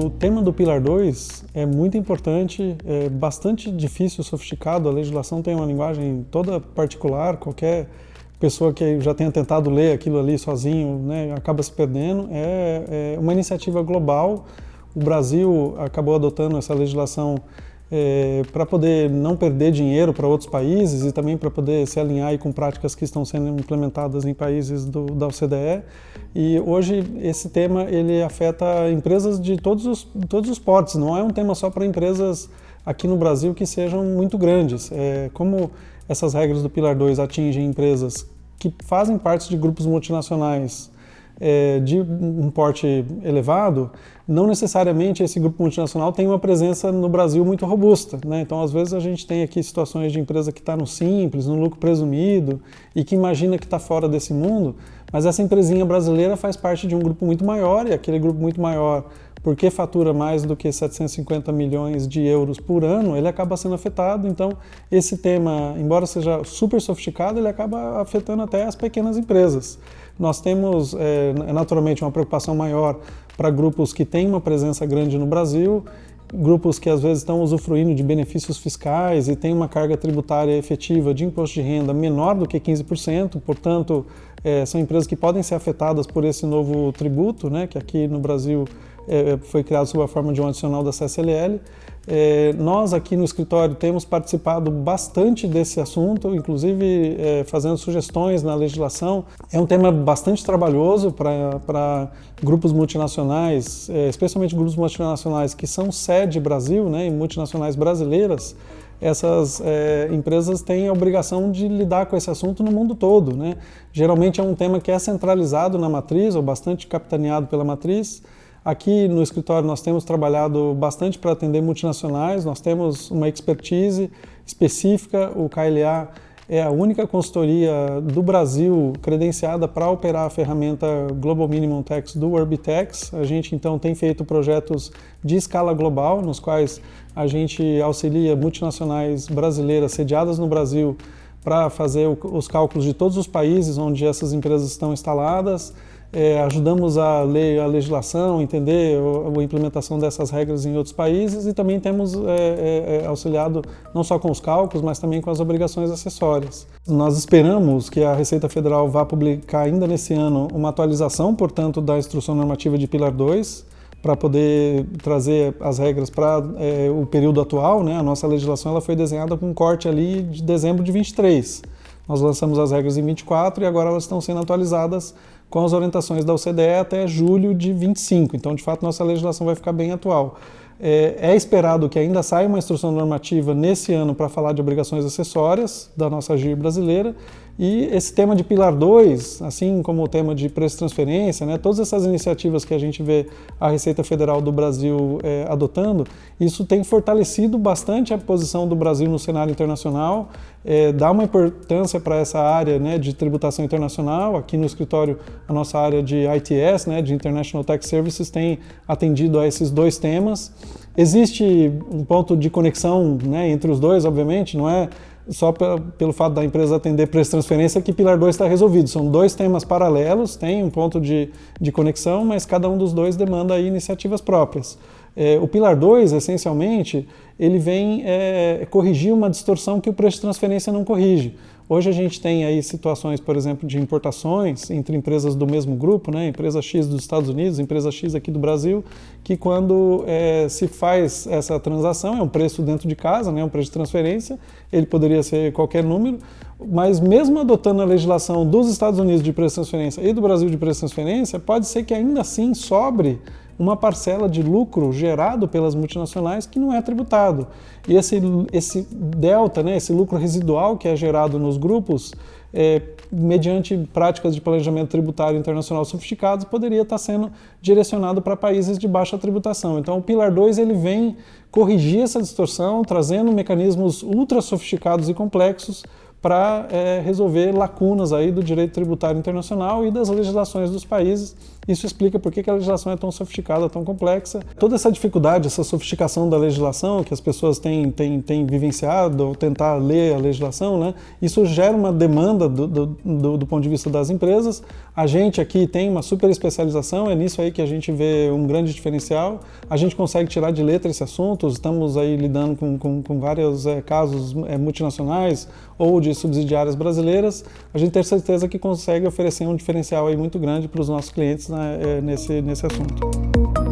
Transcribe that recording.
O tema do Pilar 2 é muito importante, é bastante difícil, sofisticado. A legislação tem uma linguagem toda particular, qualquer pessoa que já tenha tentado ler aquilo ali sozinho, né, acaba se perdendo. É uma iniciativa global. O Brasil acabou adotando essa legislação para poder não perder dinheiro para outros países e também para poder se alinhar aí com práticas que estão sendo implementadas em países da OCDE. E hoje esse tema ele afeta empresas de todos os portes, não é um tema só para empresas aqui no Brasil que sejam muito grandes. Como essas regras do Pilar 2 atingem empresas que fazem parte de grupos multinacionais de um porte elevado, não necessariamente esse grupo multinacional tem uma presença no Brasil muito robusta, né? Então, às vezes, a gente tem aqui situações de empresa que está no simples, no lucro presumido, e que imagina que está fora desse mundo, mas essa empresinha brasileira faz parte de um grupo muito maior, e aquele grupo muito maior, porque fatura mais do que 750 milhões de euros por ano, ele acaba sendo afetado. Então, esse tema, embora seja super sofisticado, ele acaba afetando até as pequenas empresas. Nós temos, naturalmente, uma preocupação maior para grupos que têm uma presença grande no Brasil, grupos que às vezes estão usufruindo de benefícios fiscais e têm uma carga tributária efetiva de imposto de renda menor do que 15%, portanto, são empresas que podem ser afetadas por esse novo tributo, né, que aqui no Brasil foi criado sob a forma de um adicional da CSLL. Nós aqui no escritório temos participado bastante desse assunto, inclusive fazendo sugestões na legislação. É um tema bastante trabalhoso para grupos multinacionais, especialmente grupos multinacionais que são sede Brasil, né, e multinacionais brasileiras. Essas empresas têm a obrigação de lidar com esse assunto no mundo todo, né? Geralmente é um tema que é centralizado na matriz, ou bastante capitaneado pela matriz. Aqui no escritório nós temos trabalhado bastante para atender multinacionais, nós temos uma expertise específica, o KLA é a única consultoria do Brasil credenciada para operar a ferramenta Global Minimum Tax do Orbitex. A gente então tem feito projetos de escala global, nos quais a gente auxilia multinacionais brasileiras sediadas no Brasil para fazer os cálculos de todos os países onde essas empresas estão instaladas. Ajudamos a ler a legislação, entender a implementação dessas regras em outros países e também temos auxiliado não só com os cálculos, mas também com as obrigações acessórias. Nós esperamos que a Receita Federal vá publicar ainda nesse ano uma atualização, portanto, da Instrução Normativa de Pilar 2, para poder trazer as regras para o período atual, né? A nossa legislação ela foi desenhada com um corte ali de dezembro de 23. Nós lançamos as regras em 24 e agora elas estão sendo atualizadas com as orientações da OCDE até julho de 25. Então, de fato, nossa legislação vai ficar bem atual. É esperado que ainda saia uma instrução normativa nesse ano para falar de obrigações acessórias da nossa AGIR brasileira. E esse tema de Pilar 2, assim como o tema de preço de transferência, né, todas essas iniciativas que a gente vê a Receita Federal do Brasil adotando, isso tem fortalecido bastante a posição do Brasil no cenário internacional, dá uma importância para essa área, né, de tributação internacional. Aqui no escritório, a nossa área de ITS, né, de International Tax Services, tem atendido a esses dois temas. Existe um ponto de conexão, né, entre os dois, obviamente, não é só pelo fato da empresa atender preço de transferência que Pilar 2 está resolvido. São dois temas paralelos, tem um ponto de conexão, mas cada um dos dois demanda aí iniciativas próprias. O Pilar 2, essencialmente, ele vem corrigir uma distorção que o preço de transferência não corrige. Hoje a gente tem aí situações, por exemplo, de importações entre empresas do mesmo grupo, né? Empresa X dos Estados Unidos, empresa X aqui do Brasil, que quando se faz essa transação, é um preço dentro de casa, né? Um preço de transferência, ele poderia ser qualquer número, mas mesmo adotando a legislação dos Estados Unidos de preço de transferência e do Brasil de preço de transferência, pode ser que ainda assim sobre uma parcela de lucro gerado pelas multinacionais que não é tributado. E esse delta, né, esse lucro residual que é gerado nos grupos, mediante práticas de planejamento tributário internacional sofisticados, poderia estar sendo direcionado para países de baixa tributação. Então, o Pilar 2 ele vem corrigir essa distorção, trazendo mecanismos ultra sofisticados e complexos para resolver lacunas aí do direito tributário internacional e das legislações dos países. Isso explica por que a legislação é tão sofisticada, tão complexa. Toda essa dificuldade, essa sofisticação da legislação que as pessoas têm vivenciado ao tentar ler a legislação, né, isso gera uma demanda do ponto de vista das empresas. A gente aqui tem uma super especialização, é nisso aí que a gente vê um grande diferencial. A gente consegue tirar de letra esse assunto, estamos aí lidando com vários casos multinacionais ou de subsidiárias brasileiras. A gente tem certeza que consegue oferecer um diferencial aí muito grande para os nossos clientes, né, nesse assunto.